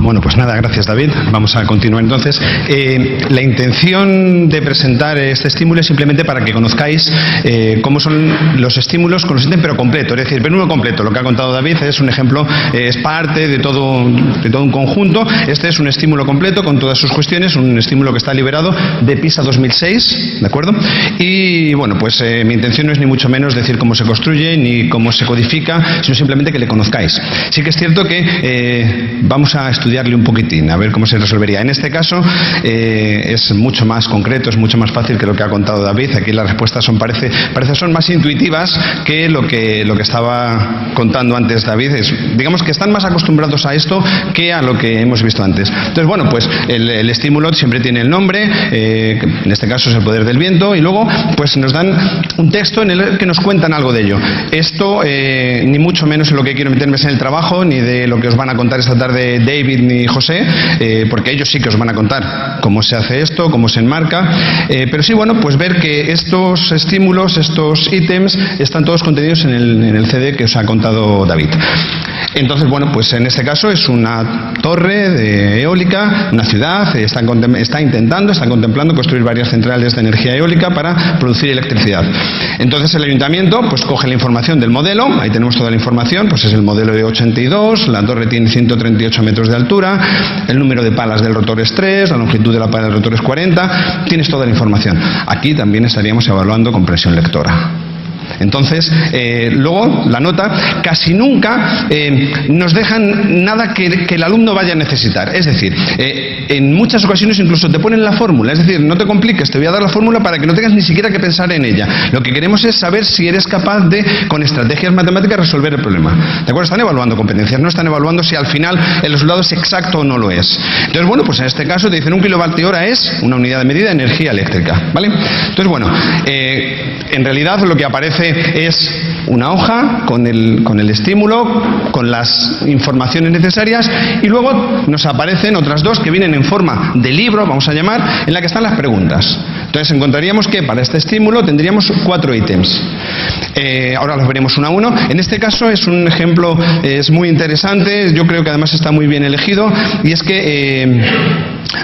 Bueno, pues nada, gracias David. Vamos a continuar entonces. La intención de presentar este estímulo es simplemente para que conozcáis cómo son los estímulos con los ítems, pero completo, es decir, pero uno completo. Lo que ha contado David es un ejemplo, es parte de todo un conjunto. Este es un estímulo completo con todas sus cuestiones, un estímulo que está liberado de PISA 2006, ¿de acuerdo? Y bueno, pues mi intención no es ni mucho menos decir cómo se construye ni cómo se codifica, sino simplemente que le conozcáis. Sí que es cierto que vamos a estudiarle un poquitín, a ver cómo se resolvería. En este caso es mucho más concreto, es mucho más fácil que lo que ha contado David. Aquí las respuestas son más intuitivas que lo que estaba contando antes David. Digamos que están más acostumbrados a esto que a lo que hemos visto antes. Entonces, bueno, pues el estímulo siempre tiene el nombre, en este caso es el poder del viento, y luego pues nos dan un texto en el que nos cuentan algo de ello. Esto ni mucho menos en lo que quiero meterme es en el trabajo, ni de lo que os van a contar esta tarde David ni José, porque ellos sí que os van a contar cómo se hace esto, cómo se enmarca, pero sí, bueno, pues ver que estos estímulos, estos ítems, están todos contenidos en el CD que os ha contado David. Entonces, bueno, pues en este caso es una torre de eólica, una ciudad, está contemplando construir varias centrales de energía eólica para producir electricidad. Entonces el ayuntamiento pues coge la información del modelo, ahí tenemos toda la información, pues es el modelo de 82, la torre tiene 138 metros de altura, el número de palas del rotor es 3, la longitud de la pala del rotor es 40, tienes toda la información. Aquí también estaríamos evaluando compresión lectora. Entonces, luego, la nota, casi nunca nos dejan nada que el alumno vaya a necesitar. Es decir, en muchas ocasiones incluso te ponen la fórmula. Es decir, no te compliques, te voy a dar la fórmula para que no tengas ni siquiera que pensar en ella. Lo que queremos es saber si eres capaz de, con estrategias matemáticas, resolver el problema. ¿De acuerdo? Están evaluando competencias, no están evaluando si al final el resultado es exacto o no lo es. Entonces, bueno, pues en este caso te dicen 1 kWh es una unidad de medida de energía eléctrica. ¿Vale? Entonces, bueno, en realidad lo que aparece es una hoja con el estímulo, con las informaciones necesarias, y luego nos aparecen otras dos que vienen en forma de libro, vamos a llamar, en la que están las preguntas. Entonces encontraríamos que para este estímulo tendríamos 4 ítems. Ahora los veremos uno a uno. En este caso es un ejemplo, es muy interesante, yo creo que además está muy bien elegido, y es que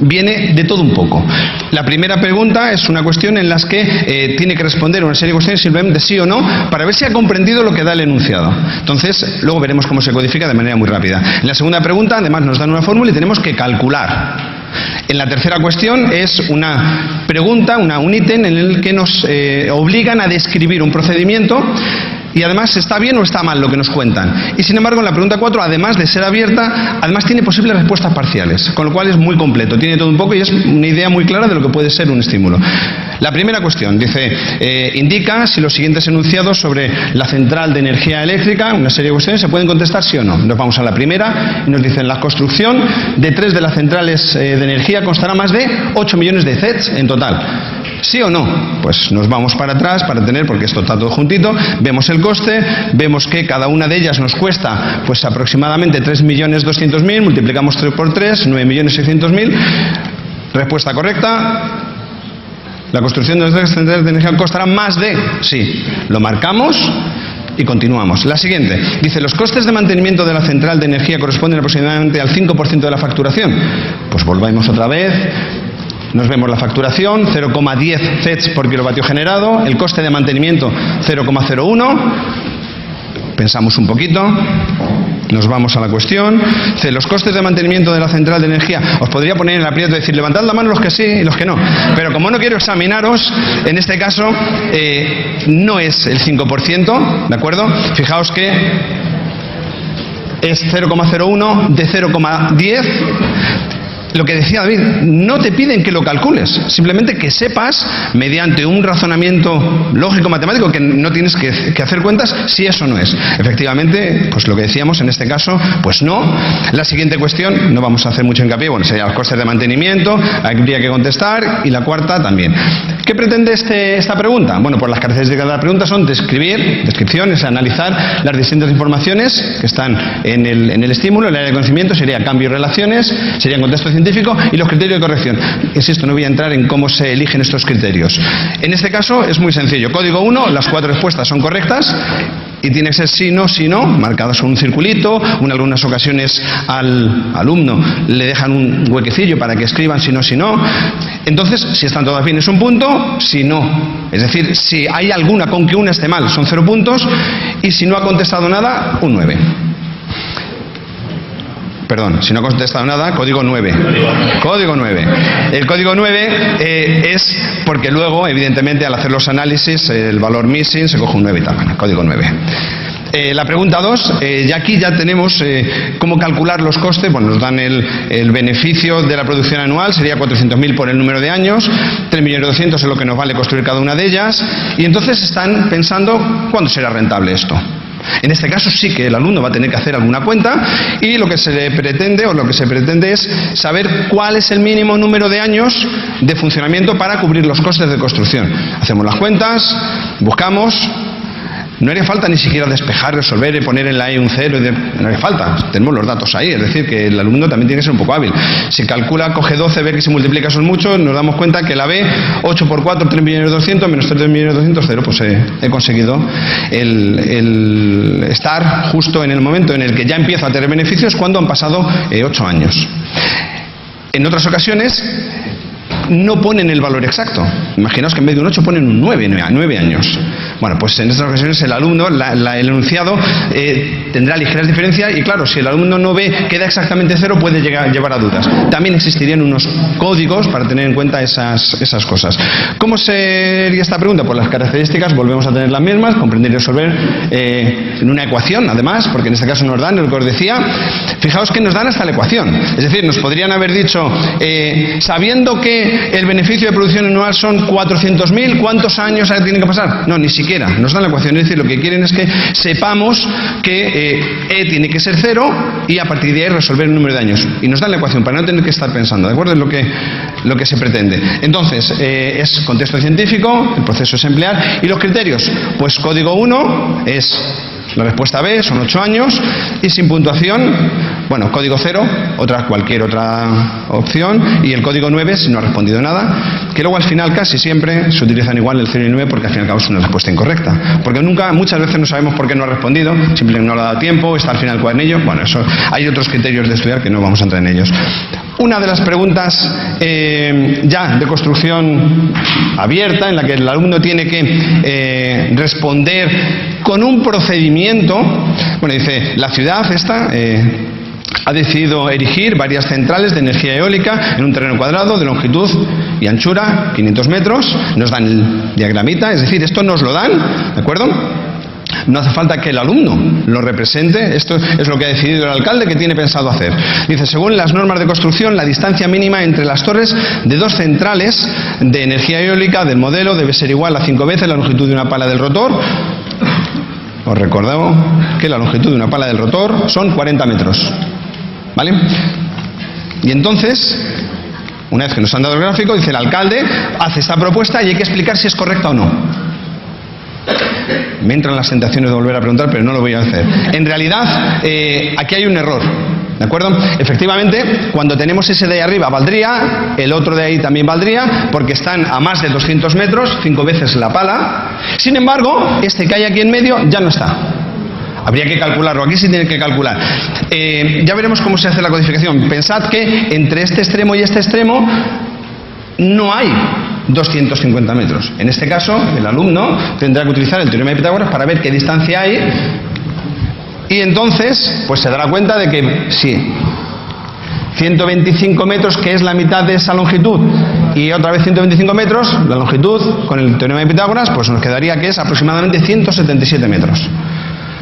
viene de todo un poco. La primera pregunta es una cuestión en la que tiene que responder una serie de cuestiones simplemente sí o no para ver si ha comprendido lo que da el enunciado. Entonces, luego veremos cómo se codifica de manera muy rápida. En la segunda pregunta, además, nos dan una fórmula y tenemos que calcular. En la tercera cuestión es una pregunta, un ítem en el que nos obligan a describir un procedimiento y además está bien o está mal lo que nos cuentan. Y sin embargo, en la pregunta 4, además de ser abierta, además tiene posibles respuestas parciales, con lo cual es muy completo, tiene todo un poco y es una idea muy clara de lo que puede ser un estímulo. La primera cuestión dice, indica si los siguientes enunciados sobre la central de energía eléctrica, una serie de cuestiones, se pueden contestar sí o no. Nos vamos a la primera y nos dicen, la construcción de 3 de las centrales de energía constará más de 8 millones de CETs en total. ¿Sí o no? Pues nos vamos para atrás para tener, porque esto está todo juntito, vemos el coste, vemos que cada una de ellas nos cuesta pues aproximadamente 3.200.000, multiplicamos 3 por 3, 9.600.000. Respuesta correcta. La construcción de las centrales de energía costará más de... Sí, lo marcamos y continuamos. La siguiente. Dice, los costes de mantenimiento de la central de energía corresponden aproximadamente al 5% de la facturación. Pues volvemos otra vez. Nos vemos la facturación, 0,10 CETs por kilovatio generado, el coste de mantenimiento 0,01, pensamos un poquito, nos vamos a la cuestión. Dice, los costes de mantenimiento de la central de energía, os podría poner en el aprieto y decir, levantad la mano los que sí y los que no, pero como no quiero examinaros, en este caso no es el 5%, ¿de acuerdo? Fijaos que es 0,01 de 0,10. Lo que decía David, no te piden que lo calcules, simplemente que sepas, mediante un razonamiento lógico-matemático, que no tienes que hacer cuentas, si eso no es. Efectivamente, pues lo que decíamos en este caso, pues no. La siguiente cuestión, no vamos a hacer mucho hincapié, bueno, sería los costes de mantenimiento, habría que contestar, y la cuarta también. ¿Qué pretende esta pregunta? Bueno, pues las características de la pregunta son descripciones, analizar las distintas informaciones que están en el estímulo, el área de conocimiento, sería cambio y relaciones, sería contexto científico y los criterios de corrección. Insisto, no voy a entrar en cómo se eligen estos criterios. En este caso es muy sencillo. Código 1, las 4 respuestas son correctas. Y tiene que ser sí, no, marcadas con un circulito. En algunas ocasiones al alumno le dejan un huequecillo para que escriban sí, no. Entonces, si están todas bien es un punto, si no. Es decir, si hay alguna con que una esté mal, son 0 puntos, y si no ha contestado nada, un 9. Perdón, si no ha contestado nada, código 9. Código 9. El código 9 es porque luego, evidentemente, al hacer los análisis, el valor missing se coge un 9 y tal. Bueno, código 9. La pregunta 2, aquí ya tenemos cómo calcular los costes. Bueno, nos dan el beneficio de la producción anual, sería 400.000 por el número de años, 3.200.000 es lo que nos vale construir cada una de ellas, y entonces están pensando cuándo será rentable esto. En este caso sí que el alumno va a tener que hacer alguna cuenta, y lo que se le pretende es saber cuál es el mínimo número de años de funcionamiento para cubrir los costes de construcción. Hacemos las cuentas, buscamos. No haría falta ni siquiera despejar, resolver y poner en la E un 0. No haría falta, tenemos los datos ahí. Es decir, que el alumno también tiene que ser un poco hábil. Si calcula, coge 12, ve que se multiplica son muchos, nos damos cuenta que la B, 8 por 4, 3.200.000, menos 3.200.000, 0. Pues he conseguido el estar justo en el momento en el que ya empiezo a tener beneficios, cuando han pasado 8 años. En otras ocasiones no ponen el valor exacto. Imaginaos que en vez de un 8 ponen un 9 años. Bueno, pues en estas ocasiones el alumno, el enunciado, tendrá ligeras diferencias, y claro, si el alumno no ve que da exactamente 0, puede llevar a dudas. También existirían unos códigos para tener en cuenta esas cosas. ¿Cómo sería esta pregunta? Pues las características volvemos a tener las mismas, comprender y resolver en una ecuación, además, porque en este caso nos dan, lo que os decía, fijaos que nos dan hasta la ecuación. Es decir, nos podrían haber dicho, sabiendo que el beneficio de producción anual son 400.000, ¿cuántos años tienen que pasar? No, ni siquiera. Nos dan la ecuación. Es decir, lo que quieren es que sepamos que E tiene que ser 0, y a partir de ahí resolver el número de años. Y nos dan la ecuación para no tener que estar pensando, ¿de acuerdo? Es lo que se pretende. Entonces, es contexto científico, el proceso es emplear, y los criterios, pues código 1 es la respuesta B, son 8 años, y sin puntuación, bueno, código 0, cualquier otra opción, y el código 9 si no ha respondido nada, que luego al final casi siempre se utilizan igual el 0 y el 9, porque al fin y al cabo es una respuesta incorrecta, porque muchas veces no sabemos por qué no ha respondido, simplemente no le ha dado tiempo, está al final el cuadernillo. Bueno, eso, hay otros criterios de estudiar que no vamos a entrar en ellos. Una de las preguntas ya de construcción abierta, en la que el alumno tiene que responder con un procedimiento. Bueno, dice, la ciudad esta ha decidido erigir varias centrales de energía eólica en un terreno cuadrado de longitud y anchura 500 metros. Nos dan el diagramita, es decir, esto nos lo dan, ¿de acuerdo? No hace falta que el alumno lo represente, esto es lo que ha decidido el alcalde que tiene pensado hacer. Dice, según las normas de construcción, la distancia mínima entre las torres de 2 centrales de energía eólica del modelo debe ser igual a 5 veces la longitud de una pala del rotor. Os recuerdo que la longitud de una pala del rotor son 40 metros. ¿Vale? Y entonces, una vez que nos han dado el gráfico, dice el alcalde, hace esta propuesta y hay que explicar si es correcta o no. Me entran las tentaciones de volver a preguntar, pero no lo voy a hacer. En realidad, aquí hay un error, ¿de acuerdo? Efectivamente, cuando tenemos ese de ahí arriba valdría, el otro de ahí también valdría, porque están a más de 200 metros, 5 veces la pala. Sin embargo, este que hay aquí en medio ya no está. Habría que calcularlo, aquí sí tiene que calcular. Ya veremos cómo se hace la codificación. Pensad que entre este extremo y este extremo no hay 250 metros. En este caso, el alumno tendrá que utilizar el teorema de Pitágoras para ver qué distancia hay, y entonces pues se dará cuenta de que sí, 125 metros, que es la mitad de esa longitud, y otra vez 125 metros, la longitud con el teorema de Pitágoras, pues nos quedaría que es aproximadamente 177 metros.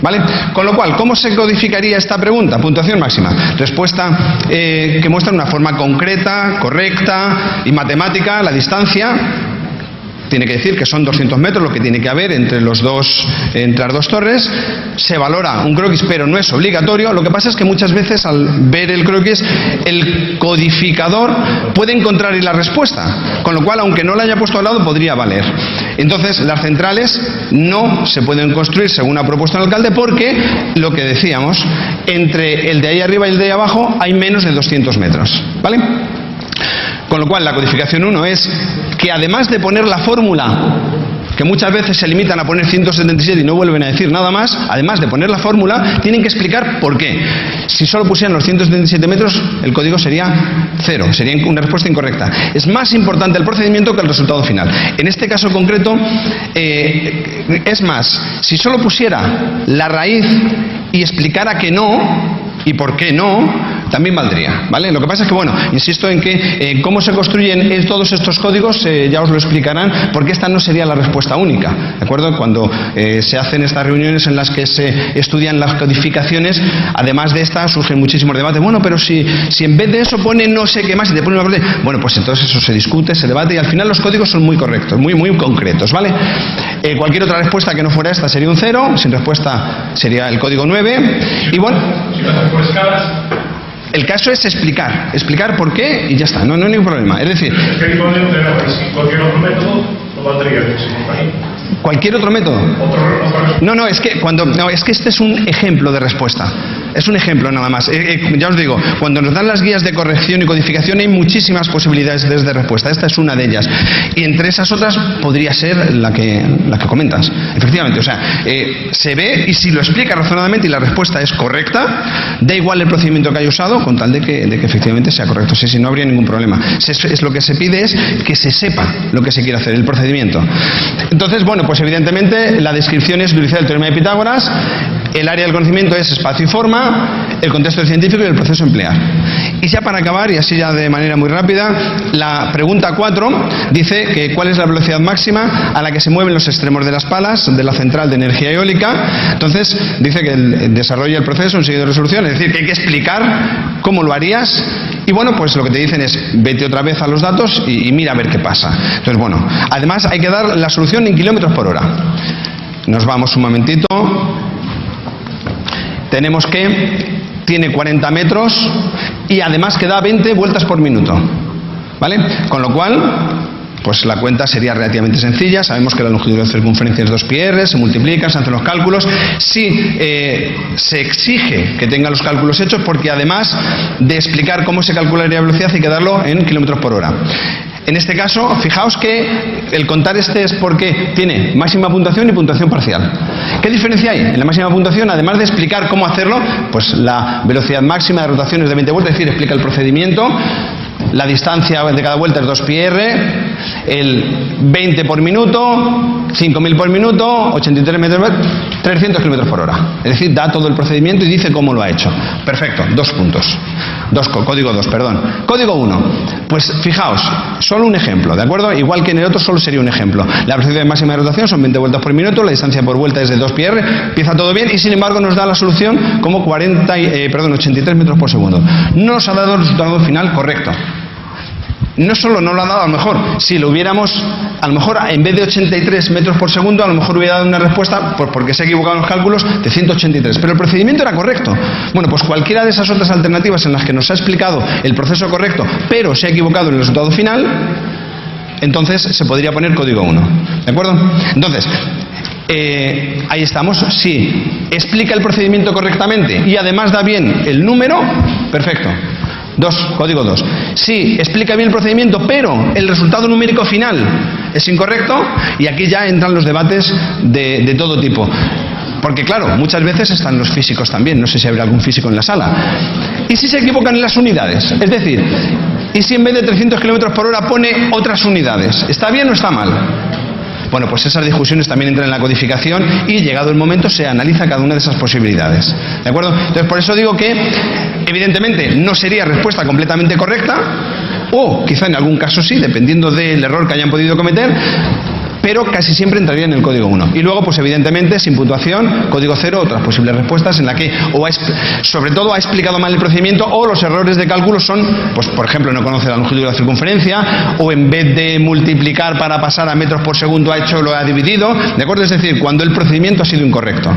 ¿Vale? Con lo cual, ¿cómo se codificaría esta pregunta? Puntuación máxima. Respuesta que muestra una forma concreta, correcta y matemática la distancia. Tiene que decir que son 200 metros lo que tiene que haber entre las dos torres. Se valora un croquis, pero no es obligatorio. Lo que pasa es que muchas veces al ver el croquis, el codificador puede encontrar ahí la respuesta, con lo cual, aunque no la haya puesto al lado, podría valer. Entonces, las centrales no se pueden construir según ha propuesto el alcalde, porque, lo que decíamos, entre el de ahí arriba y el de ahí abajo hay menos de 200 metros. ¿Vale? Con lo cual, la codificación 1 es que, además de poner la fórmula que muchas veces se limitan a poner 177 y no vuelven a decir nada más, además de poner la fórmula, tienen que explicar por qué. Si solo pusieran los 177 metros, el código sería 0, sería una respuesta incorrecta. Es más importante el procedimiento que el resultado final. En este caso concreto, es más, si solo pusiera la raíz y explicara que no, y por qué no, también valdría, ¿vale? Lo que pasa es que, bueno, insisto en que cómo se construyen todos estos códigos, ya os lo explicarán, porque esta no sería la respuesta única, ¿de acuerdo? Cuando se hacen estas reuniones en las que se estudian las codificaciones, además de esta surgen muchísimos debates. Bueno, pero si en vez de eso pone no sé qué más y te pone una parte, bueno, pues entonces eso se discute, se debate y al final los códigos son muy correctos, muy concretos, ¿vale? Cualquier otra respuesta que no fuera esta sería un 0, sin respuesta sería el código 9 y bueno... por escalas. El caso es explicar por qué y ya está, no hay ningún problema. Es decir, cualquier otro método no valdría. ¿cualquier otro método? No, es que este es un ejemplo de respuesta. Es un ejemplo nada más. Ya os digo, cuando nos dan las guías de corrección y codificación hay muchísimas posibilidades de respuesta. Esta es una de ellas. Y entre esas otras podría ser la que comentas. Efectivamente, o sea, se ve y si lo explica razonadamente y la respuesta es correcta, da igual el procedimiento que haya usado, con tal de que efectivamente sea correcto. Si no habría ningún problema. Lo que se pide es que se sepa lo que se quiere hacer, el procedimiento. Entonces, bueno, pues evidentemente la descripción es utilizar el teorema de Pitágoras, el área del conocimiento es espacio y forma, el contexto científico y el proceso a emplear. Y ya para acabar, y así ya de manera muy rápida, la pregunta 4 dice que cuál es la velocidad máxima a la que se mueven los extremos de las palas de la central de energía eólica. Entonces dice que desarrolla el proceso en seguido de resolución, es decir, que hay que explicar cómo lo harías. Y bueno, pues lo que te dicen es vete otra vez a los datos y mira a ver qué pasa. Entonces, bueno, además hay que dar la solución en kilómetros por hora. Nos vamos un momentito. Tenemos que tiene 40 metros y además que da 20 vueltas por minuto, ¿vale? Con lo cual, pues la cuenta sería relativamente sencilla. Sabemos que la longitud de circunferencia es 2πr, se multiplican, se hacen los cálculos. Sí, se exige que tenga los cálculos hechos porque además de explicar cómo se calcularía la velocidad hay que darlo en kilómetros por hora. En este caso, fijaos que el contar este es porque tiene máxima puntuación y puntuación parcial. ¿Qué diferencia hay? En la máxima puntuación, además de explicar cómo hacerlo, pues la velocidad máxima de rotación es de 20 vueltas, es decir, explica el procedimiento. La distancia de cada vuelta es 2πr, el 20 por minuto, 5.000 por minuto, 83 metros, 300 kilómetros por hora. Es decir, da todo el procedimiento y dice cómo lo ha hecho. Perfecto, 2 puntos. Código 2, perdón. Código 1. Pues fijaos, solo un ejemplo, ¿de acuerdo? Igual que en el otro solo sería un ejemplo. La velocidad máxima de rotación son 20 vueltas por minuto, la distancia por vuelta es de 2πr, empieza todo bien y sin embargo nos da la solución como 83 metros por segundo. No nos ha dado el resultado final correcto. No solo no lo ha dado, a lo mejor, si lo hubiéramos, a lo mejor en vez de 83 metros por segundo, a lo mejor hubiera dado una respuesta, pues porque se ha equivocado en los cálculos, de 183. Pero el procedimiento era correcto. Bueno, pues cualquiera de esas otras alternativas en las que nos ha explicado el proceso correcto, pero se ha equivocado en el resultado final, entonces se podría poner código 1. ¿De acuerdo? Entonces, ahí estamos. Si explica el procedimiento correctamente y además da bien el número, perfecto. Código 2. Si explica bien el procedimiento, pero el resultado numérico final es incorrecto, y aquí ya entran los debates de todo tipo. Porque claro, muchas veces están los físicos también, no sé si habrá algún físico en la sala. ¿Y si se equivocan en las unidades? Es decir, ¿y si en vez de 300 kilómetros por hora pone otras unidades? ¿Está bien o está mal? Bueno, pues esas discusiones también entran en la codificación y llegado el momento se analiza cada una de esas posibilidades. ¿De acuerdo? Entonces, por eso digo que, evidentemente, no sería respuesta completamente correcta, o quizá en algún caso sí, dependiendo del error que hayan podido cometer, pero casi siempre entraría en el código 1. Y luego, pues evidentemente, sin puntuación, código 0, otras posibles respuestas en la que, sobre todo, ha explicado mal el procedimiento, o los errores de cálculo son, pues por ejemplo, no conoce la longitud de la circunferencia, o en vez de multiplicar para pasar a metros por segundo lo ha dividido, ¿de acuerdo? Es decir, cuando el procedimiento ha sido incorrecto.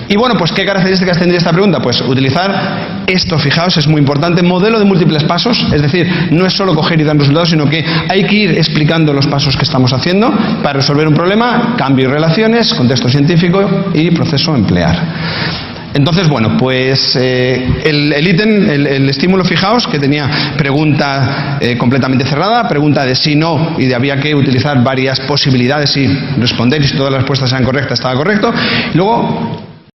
Y bueno, pues ¿qué características tendría esta pregunta? Pues utilizar esto, fijaos, es muy importante, modelo de múltiples pasos, es decir, no es solo coger y dar resultados, sino que hay que ir explicando los pasos que estamos haciendo para resolver un problema, cambio y relaciones, contexto científico y proceso a emplear. Entonces, bueno, pues el ítem, el estímulo, fijaos que tenía pregunta completamente cerrada, pregunta de sí, no, y había que utilizar varias posibilidades y responder, y si todas las respuestas eran correctas estaba correcto. Luego